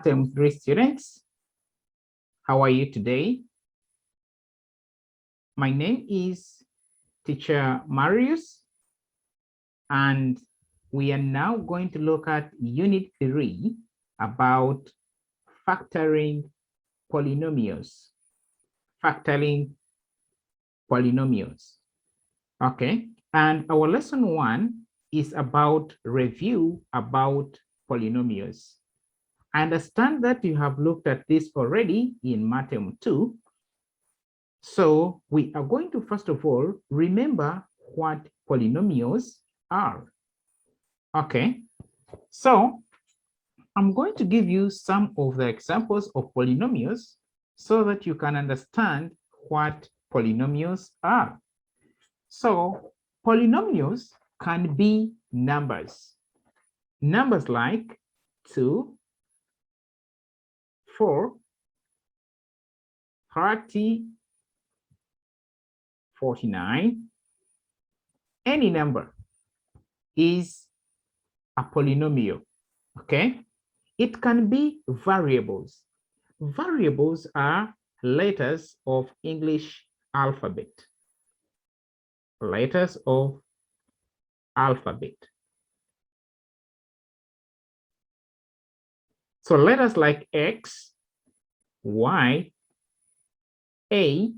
Term 3 students, how are you today? My name is Teacher Marius, and we are now going to look at Unit 3 about factoring polynomials. Factoring polynomials. Okay, and our lesson 1 is about review about polynomials. I understand that you have looked at this already in Term 2. So we are going to, first of all, remember what polynomials are. Okay, so I'm going to give you some of the examples of polynomials so that you can understand what polynomials are. So polynomials can be numbers. Numbers like 2, 4, 30, 49, any number is a polynomial, okay? It can be variables. Variables are letters of English alphabet. Letters of alphabet. So letters like X, Y, A,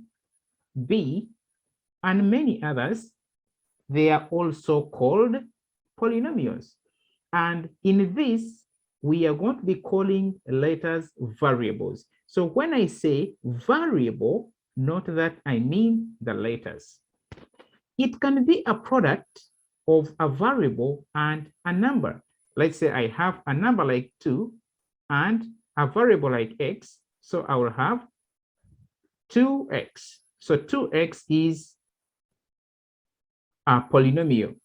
B, and many others, they are also called polynomials. And in this, we are going to be calling letters variables. So when I say variable, note that I mean the letters. It can be a product of a variable and a number. Let's say I have a number like 2 and a variable like X. So I will have 2X. So 2X is a polynomial.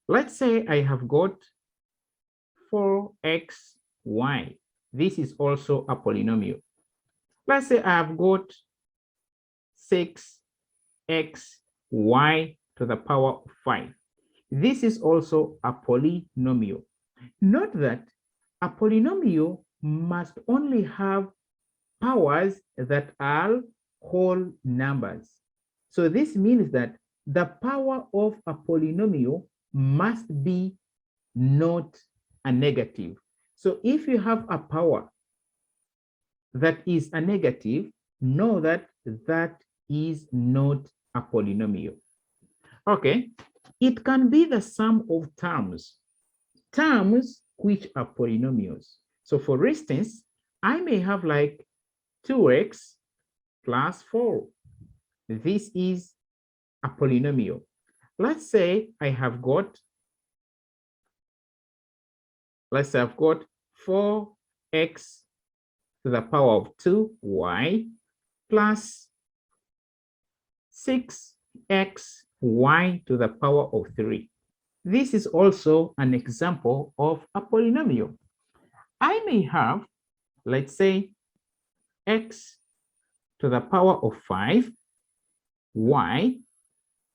Let's say I have got 4xy. This is also a polynomial. Let's say I have got 6xy to the power of 5. This is also a polynomial. Note that a polynomial must only have powers that are whole numbers. So this means that the power of a polynomial must be not a negative. So if you have a power that is a negative, know that that is not a polynomial. Okay, it can be the sum of terms. Terms which are polynomials. So for instance, I may have like 2x plus 4. This is a polynomial. Let's say I've got 4x to the power of 2y plus 6xy to the power of 3. This is also an example of a polynomial. I may have, let's say, x to the power of 5, y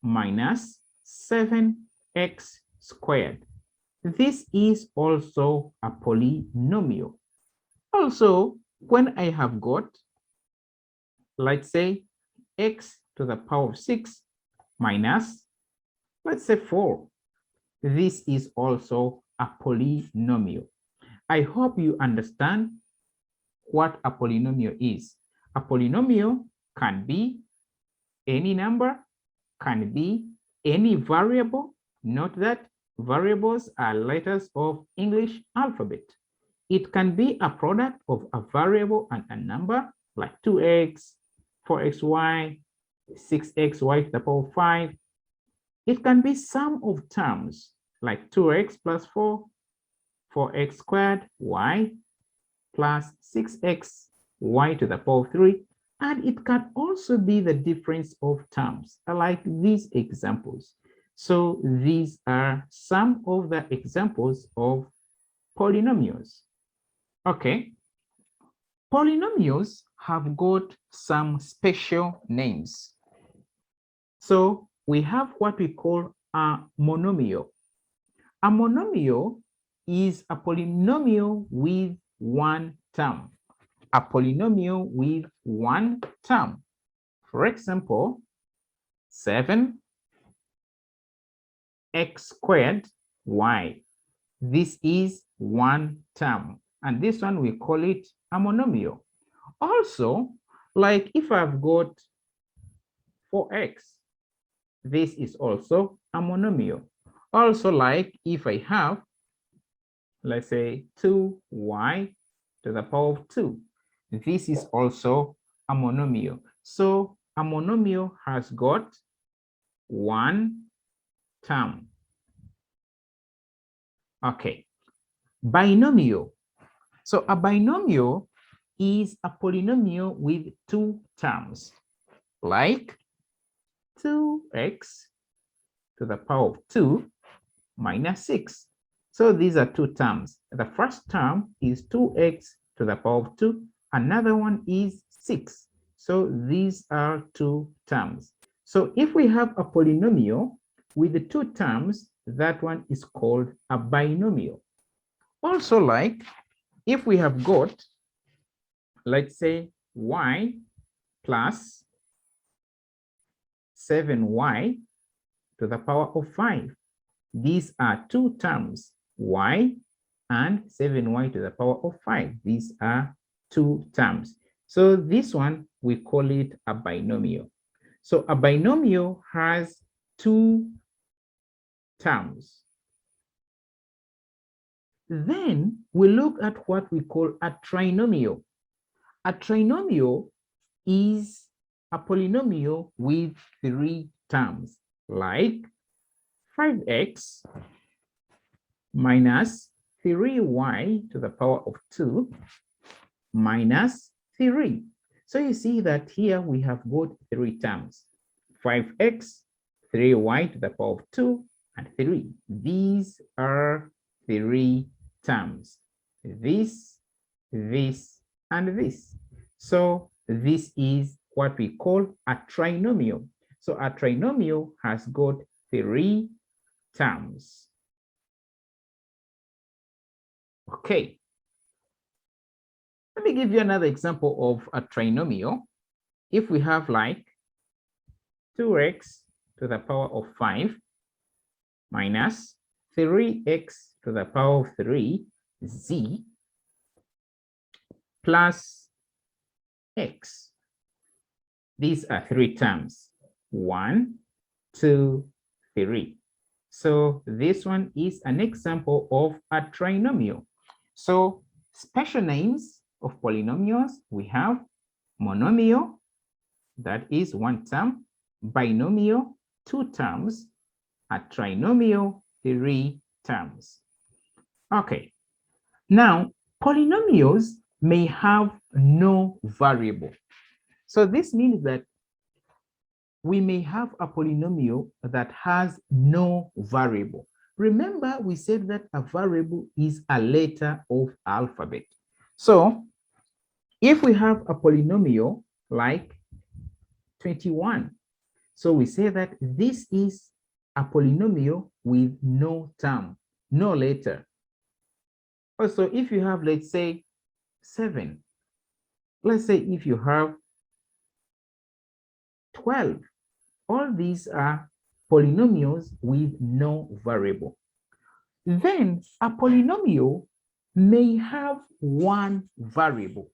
minus 7x squared. This is also a polynomial. Also, when I have got, let's say, x to the power of 6 minus, let's say, 4. This is also a polynomial. I hope you understand what a polynomial is. A polynomial can be any number, can be any variable. Note that variables are letters of English alphabet. It can be a product of a variable and a number like 2x, 4xy, 6xy to the power of 5. It can be sum of terms like 2x plus 4, 4x squared y plus 6xy to the power of 3. And it can also be the difference of terms, like these examples. So these are some of the examples of polynomials. Okay. Polynomials have got some special names. So we have what we call a monomial. A monomial is a polynomial with one term, a polynomial with one term. For example, 7x squared y. This is one term, and this one we call it a monomial. Also, like if I've got 4x, this is also a monomial. Also, like if I have, let's say, 2y to the power of 2, this is also a monomial. So a monomial has got one term. Okay, binomial. So a binomial is a polynomial with two terms, like 2x to the power of 2 minus 6. So these are two terms. The first term is 2x to the power of 2. Another one is 6. So these are two terms. So if we have a polynomial with the two terms, that one is called a binomial. Also, like if we have got, let's say, y plus 7y to the power of 5. These are two terms, y and 7y to the power of 5. These are two terms. So this one, we call it a binomial. So a binomial has two terms. Then we look at what we call a trinomial. A trinomial is a polynomial with three terms, like 5x minus 3y to the power of 2 minus 3. So you see that here we have got three terms, 5x, 3y to the power of 2, and 3. These are three terms, this, and this. So this is what we call a trinomial. So a trinomial has got three terms. Okay. Let me give you another example of a trinomial. If we have like 2x to the power of 5 minus 3x to the power of 3 z plus x. These are three terms, 1, 2, 3. So this one is an example of a trinomial. So special names of polynomials, we have monomial, that is one term, binomial, two terms, a trinomial, three terms. Okay, now polynomials may have no variable. So this means that we may have a polynomial that has no variable. Remember, we said that a variable is a letter of alphabet. So if we have a polynomial like 21, so we say that this is a polynomial with no term, no letter. Also, if you have, let's say, 7, let's say if you have 12, all these are polynomials with no variable. Then a polynomial may have one variable.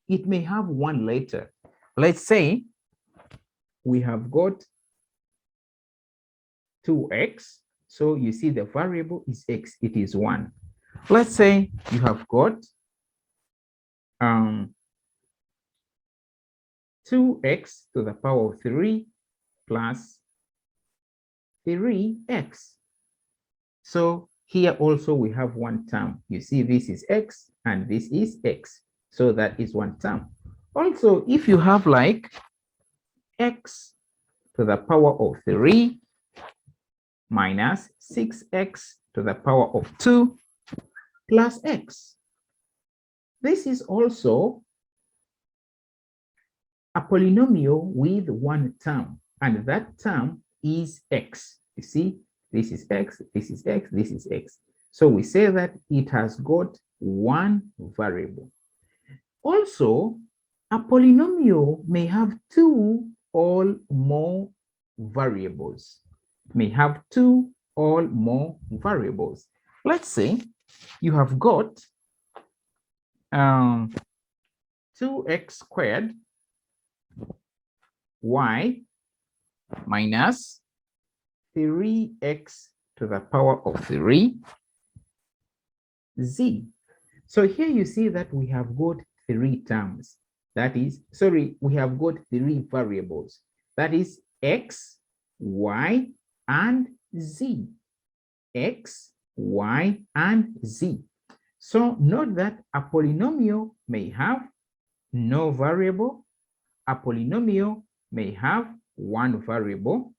It may have one letter. Let's say we have got 2x. So you see the variable is x, it is 1. Let's say you have got 2x to the power of 3 plus 3x. So here also we have one term. You see this is x and this is x. So that is one term. Also, if you have like x to the power of 3 minus 6x to the power of 2 plus x, this is also a polynomial with one term, and that term is x. You see, this is x, this is x, this is x. So we say that it has got one variable. Also, a polynomial may have two or more variables. May have two or more variables. Let's say you have got 2x squared y minus 3x to the power of 3 z. So here you see that we have got three terms. That is, sorry, we have got three variables. That is x, y, and z. X, y, and z. So note that a polynomial may have no variable. A polynomial may have one variable.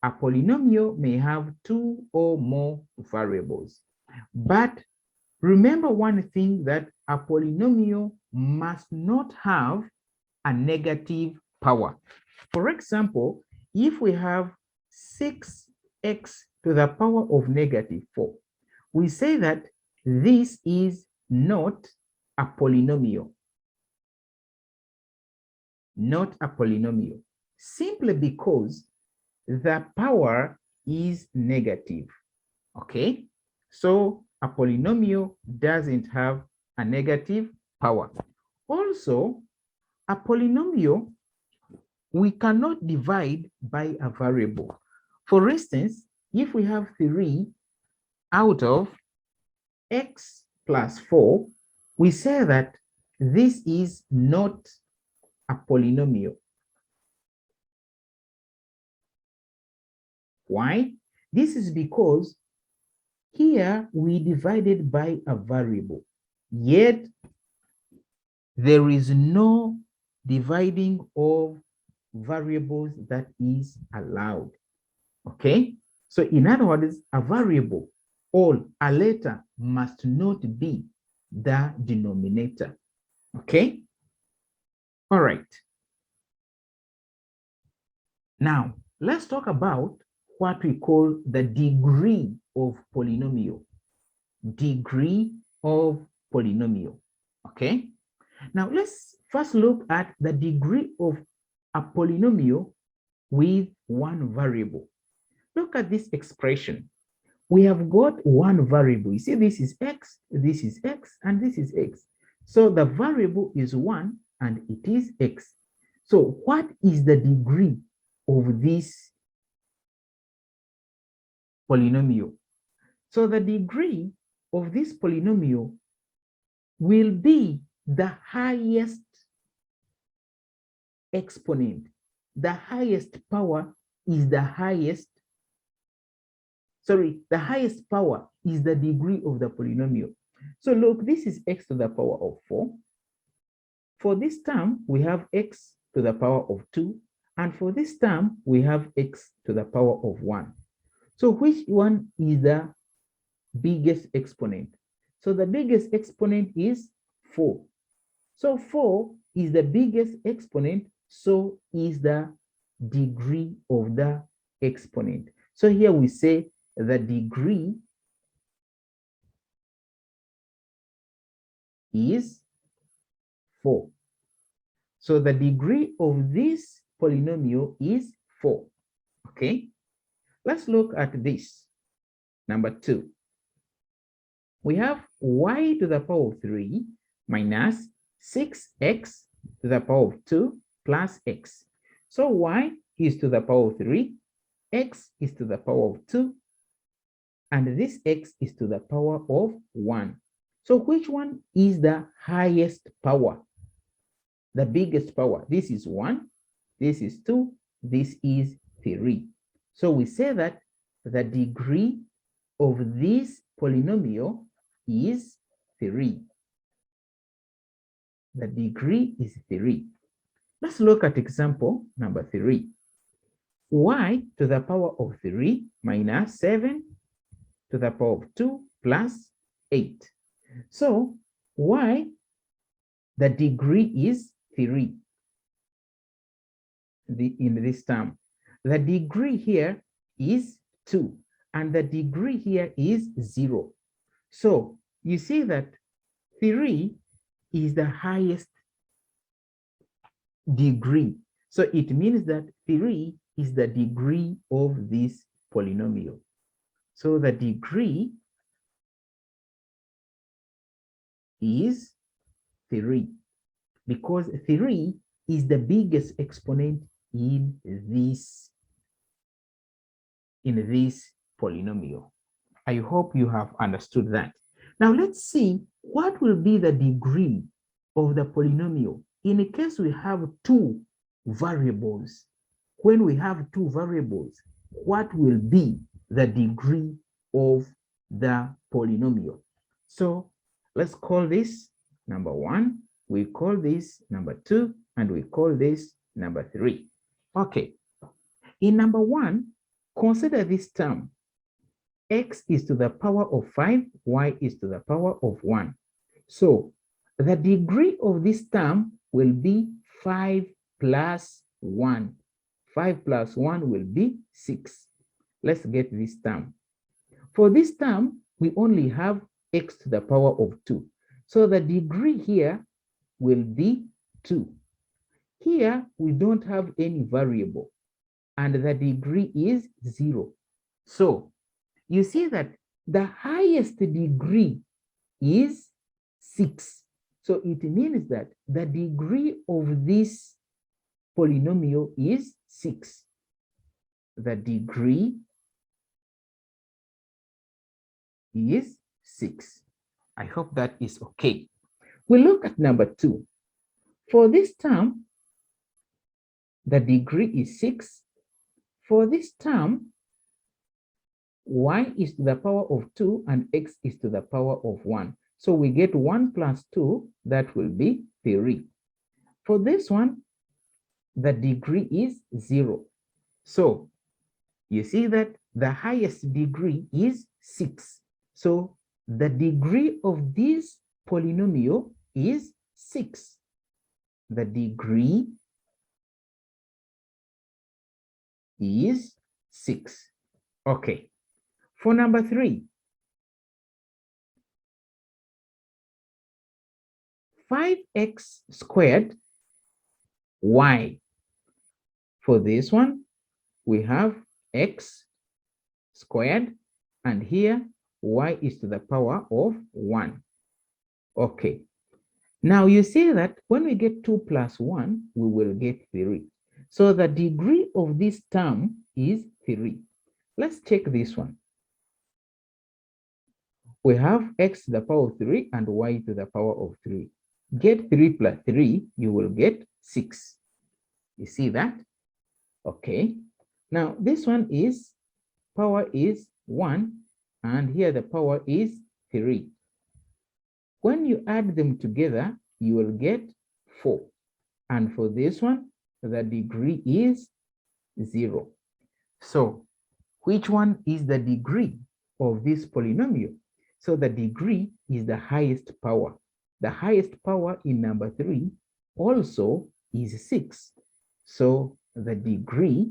A polynomial may have two or more variables. But remember one thing, that a polynomial must not have a negative power. For example, if we have 6x to the power of negative 4, we say that this is not a polynomial. Not a polynomial, simply because the power is negative. Okay, so a polynomial doesn't have a negative power. Also, a polynomial, we cannot divide by a variable. For instance, if we have 3 out of x plus 4, we say that this is not a polynomial. Why? This is because here we divided by a variable, yet there is no dividing of variables that is allowed. Okay? So in other words, a variable or a letter must not be the denominator. Okay? All right. Now, let's talk about what we call the degree of polynomial. Degree of polynomial. Okay? Now, let's first look at the degree of a polynomial with one variable. Look at this expression. We have got one variable. You see, this is x, and this is x. So the variable is 1 and it is x. So what is the degree of this polynomial? So the degree of this polynomial will be the highest exponent. The highest power is the highest. Sorry, the highest power is the degree of the polynomial. So look, this is x to the power of 4. For this term, we have x to the power of 2. And for this term, we have x to the power of 1. So which one is the biggest exponent? So the biggest exponent is 4. So 4 is the biggest exponent, so is the degree of the exponent. So here we say the degree is 4. So the degree of this polynomial is 4. Okay, let's look at this. Number 2. We have y to the power of 3 minus 6x to the power of 2 plus x. So y is to the power of 3, x is to the power of 2, and this x is to the power of 1. So which one is the highest power? The biggest power. This is 1, this is 2, this is 3. So we say that the degree of this polynomial is 3. The degree is 3. Let's look at example number 3. Y to the power of 3 minus 7 to the power of 2 plus 8. So y, the degree is 3 in this term. The degree here is 2 and the degree here is 0. So you see that 3 is the highest degree. So it means that 3 is the degree of this polynomial. So the degree is 3 because 3 is the biggest exponent in this polynomial. I hope you have understood that. Now let's see what will be the degree of the polynomial in case we have two variables. When we have two variables, what will be the degree of the polynomial? So let's call this number 1, we call this number 2, and we call this number 3. Okay, in number 1, consider this term. X is to the power of 5, y is to the power of 1. So the degree of this term will be 5 plus 1. 5 plus 1 will be 6. Let's get this term. For this term, we only have x to the power of 2. So the degree here will be 2. Here, we don't have any variable, and the degree is 0. So you see that the highest degree is 6. So it means that the degree of this polynomial is 6. The degree is 6. I hope that is okay. We look at number 2. For this term, the degree is 6. For this term, y is to the power of 2 and x is to the power of 1. So we get 1 plus 2, that will be 3. For this one, the degree is 0. So you see that the highest degree is 6. So the degree of this polynomial is 6. The degree is 6. Okay. For number 3, 5x squared y. For this one, we have x squared, and here y is to the power of 1. Okay. Now you see that when we get 2 plus 1, we will get 3. So the degree of this term is 3. Let's check this one. We have x to the power of 3 and y to the power of 3. Get 3 plus 3, you will get 6. You see that? Okay. Now this one is power is 1, and here the power is 3. When you add them together, you will get 4. And for this one, the degree is 0. So which one is the degree of this polynomial? So the degree is the highest power. The highest power in number 3 also is 6. So the degree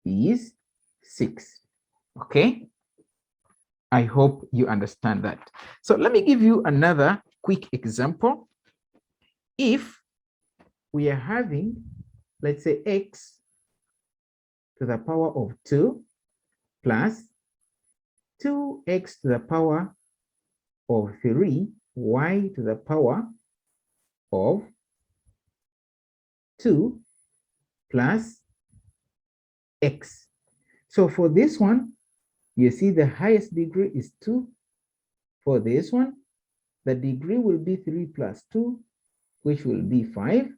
is 6. Okay? I hope you understand that. So let me give you another quick example. If we are having, let's say, x to the power of 2 plus 2x to the power of 3, y to the power of 2 plus x. So for this one, you see the highest degree is 2. For this one, the degree will be 3 plus 2, which will be 5.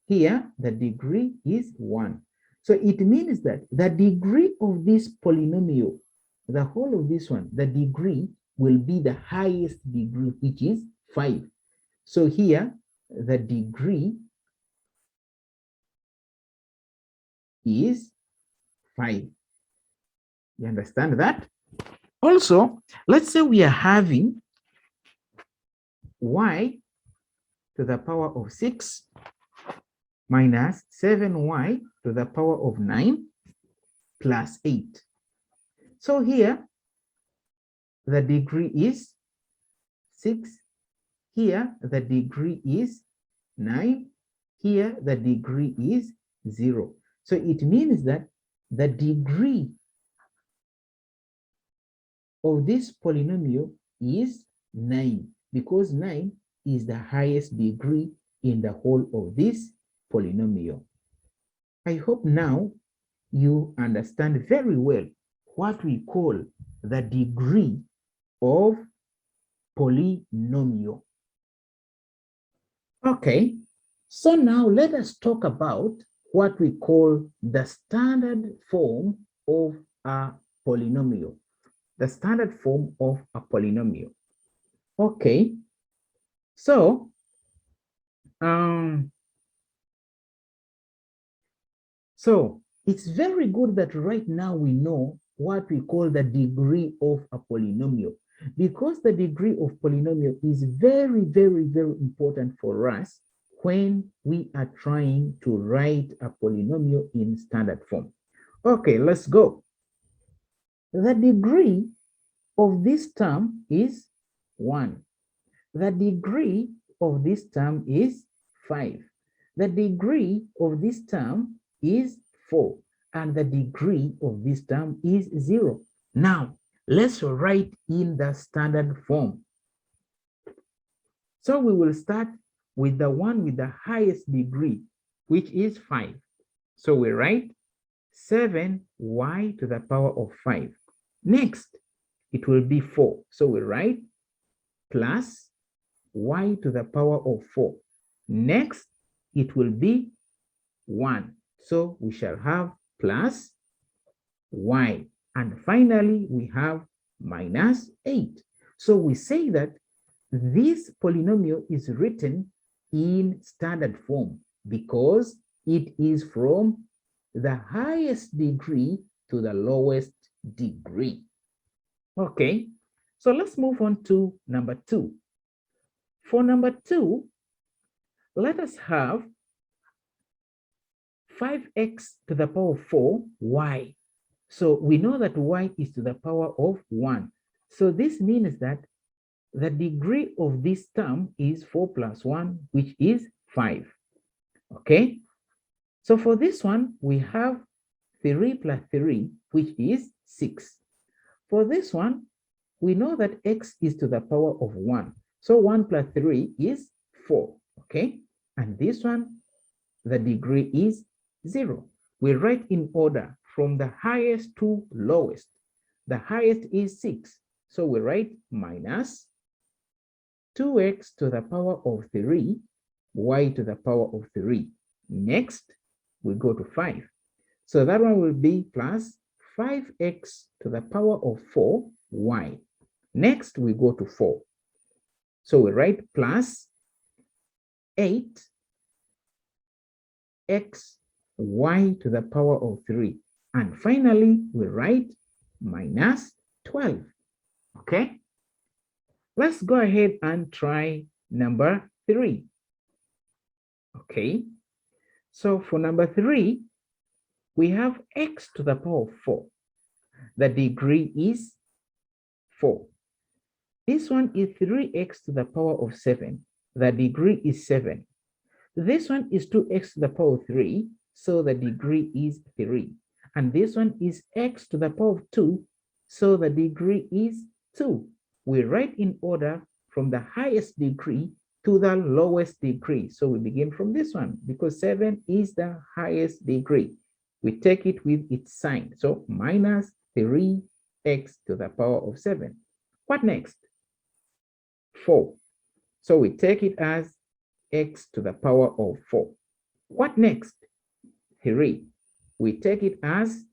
Here, the degree is 1. So it means that the degree of this polynomial, the whole of this one, the degree will be the highest degree, which is 5. So here, the degree is 5. You understand that? Also, let's say we are having y to the power of 6 minus 7y to the power of 9 plus 8. So here, the degree is 6. Here, the degree is 9. Here, the degree is 0. So it means that the degree of this polynomial is 9, because 9 is the highest degree in the whole of this polynomial. I hope now you understand very well what we call the degree of polynomial. Okay, so now let us talk about what we call the standard form of a polynomial. The standard form of a polynomial. Okay, so it's very good that right now we know what we call the degree of a polynomial, because the degree of polynomial is very, very, very important for us when we are trying to write a polynomial in standard form. Okay, let's go. The degree of this term is 1. The degree of this term is 5. The degree of this term is 4. And the degree of this term is 0. Now, let's write in the standard form. So we will start with the one with the highest degree, which is 5. So we write 7y to the power of 5. Next, it will be 4. So we write plus y to the power of 4. Next, it will be 1. So we shall have plus y. And finally, we have minus 8. So we say that this polynomial is written in standard form because it is from the highest degree to the lowest degree. Okay, so let's move on to number 2. For number 2, let us have 5x to the power of 4, y. So we know that y is to the power of 1. So this means that the degree of this term is 4 plus 1, which is 5. Okay? So for this one, we have 3 plus 3, which is 6. For this one, we know that x is to the power of 1. So 1 plus 3 is 4. Okay? And this one, the degree is 0. We write in order from the highest to lowest. The highest is 6. So we write minus 2x to the power of 3, y to the power of 3. Next, we go to 5. So that one will be plus 5x to the power of 4, y. Next, we go to 4. So we write plus 8x y to the power of 3. And finally, we write minus 12. Okay? Let's go ahead and try number 3. Okay? So for number 3, we have x to the power of 4. The degree is 4. This one is 3x to the power of 7. The degree is 7. This one is 2x to the power of 3. So the degree is 3. And this one is x to the power of 2. So the degree is 2. We write in order from the highest degree to the lowest degree. So we begin from this one because 7 is the highest degree. We take it with its sign. So minus 3x to the power of 7. What next? 4. So we take it as x to the power of 4. What next? 3. We take it as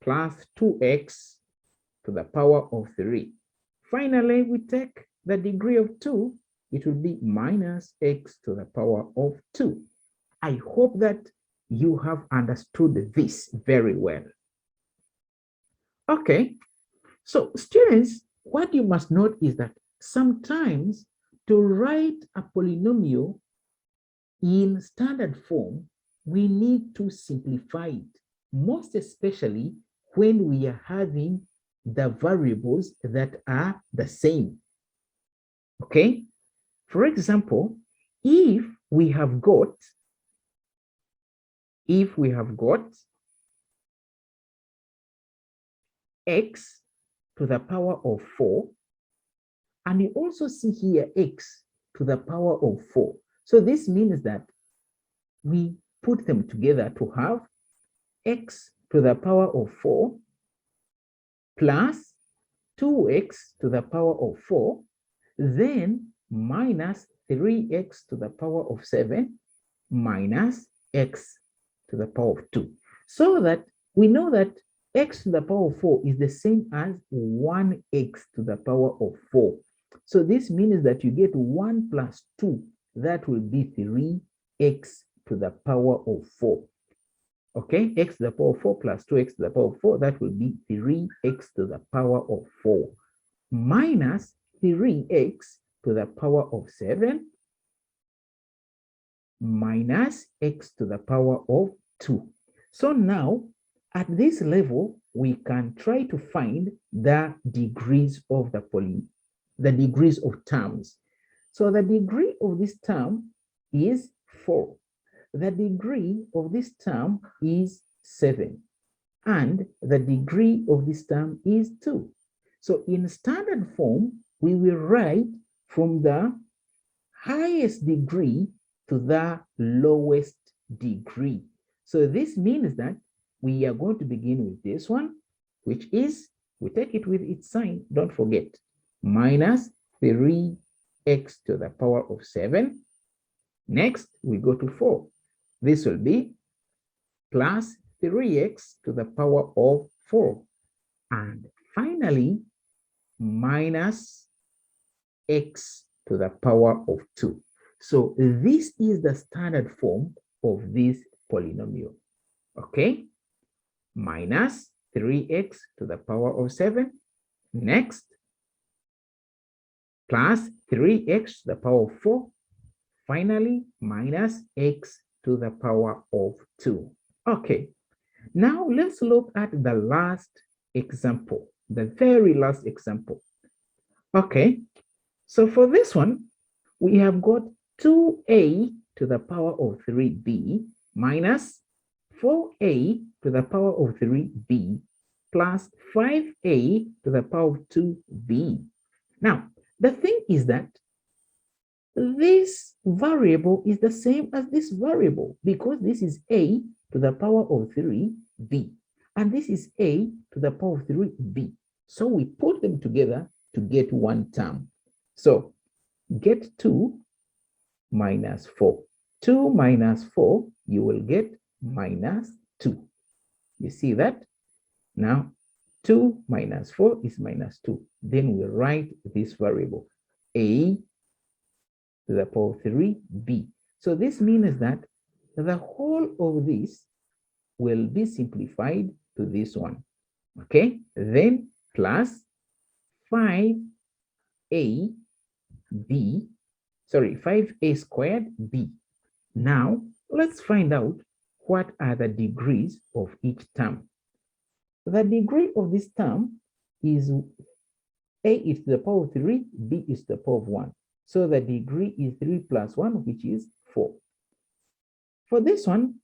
plus 2x to the power of 3. Finally, we take the degree of 2. It will be minus x to the power of 2. I hope that you have understood this very well. Okay, so students, what you must note is that sometimes to write a polynomial in standard form, we need to simplify it, most especially when we are having the variables that are the same. Okay? For example, if we have got x to the power of 4, and you also see here x to the power of 4. So this means that we put them together to have x to the power of 4 plus 2x to the power of 4, then minus 3x to the power of 7 minus x to the power of 2. So that we know that x to the power of 4 is the same as 1x to the power of 4. So this means that you get 1 plus 2. That will be 3x to the power of 4. Okay, x to the power of 4 plus 2x to the power of 4, that will be 3x to the power of 4 minus 3x to the power of 7 minus x to the power of 2. So now, at this level, we can try to find the degrees of the degrees of terms. So the degree of this term is 4. The degree of this term is 7. And the degree of this term is 2. So in standard form, we will write from the highest degree to the lowest degree. So this means that we are going to begin with this one, which is, we take it with its sign, don't forget, minus 3x to the power of 7. Next, we go to 4. This will be plus 3x to the power of 4. And finally, minus x to the power of 2. So this is the standard form of this polynomial. Okay? Minus 3x to the power of 7. Next, plus 3x to the power of 4. Finally, minus x to the power of 2. Okay. Now let's look at the last example, the very last example. Okay, so for this one, we have got 2a to the power of 3b minus 4a to the power of 3b plus 5a to the power of 2b. Now, the thing is that this variable is the same as this variable because this is a to the power of 3b, and this is a to the power of 3b. So we put them together to get one term. So get 2 minus 4. 2 minus 4, you will get minus 2. You see that? Now, 2 minus 4 is minus 2. Then we write this variable, a to the power of 3b. So this means that the whole of this will be simplified to this one. Okay, then plus 5a b, sorry, 5a squared b. Now, let's find out what are the degrees of each term. The degree of this term is a is to the power of 3, b is to the power of 1. So the degree is 3 plus 1, which is 4. For this one,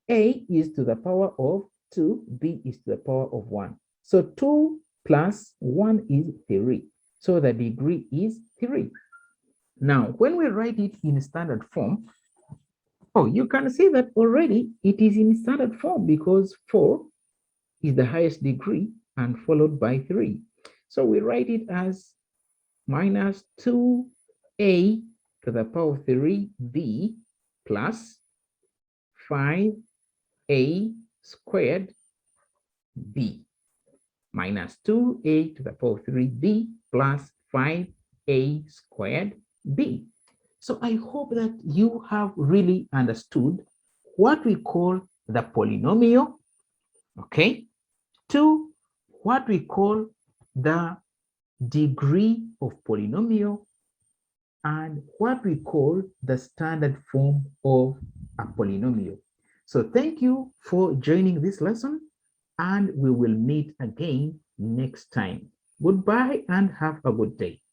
a is to the power of 2, b is to the power of 1. So 2 plus 1 is 3. So the degree is 3. Now, when we write it in standard form, oh, you can see that already it is in standard form because 4 is the highest degree and followed by 3. So we write it as minus 2a to the power of 3b plus 5a squared b minus 2a to the power of 3b plus 5a squared b. So I hope that you have really understood what we call the polynomial, okay, to what we call the degree of polynomial and what we call the standard form of a polynomial. So thank you for joining this lesson, and we will meet again next time. Goodbye and have a good day.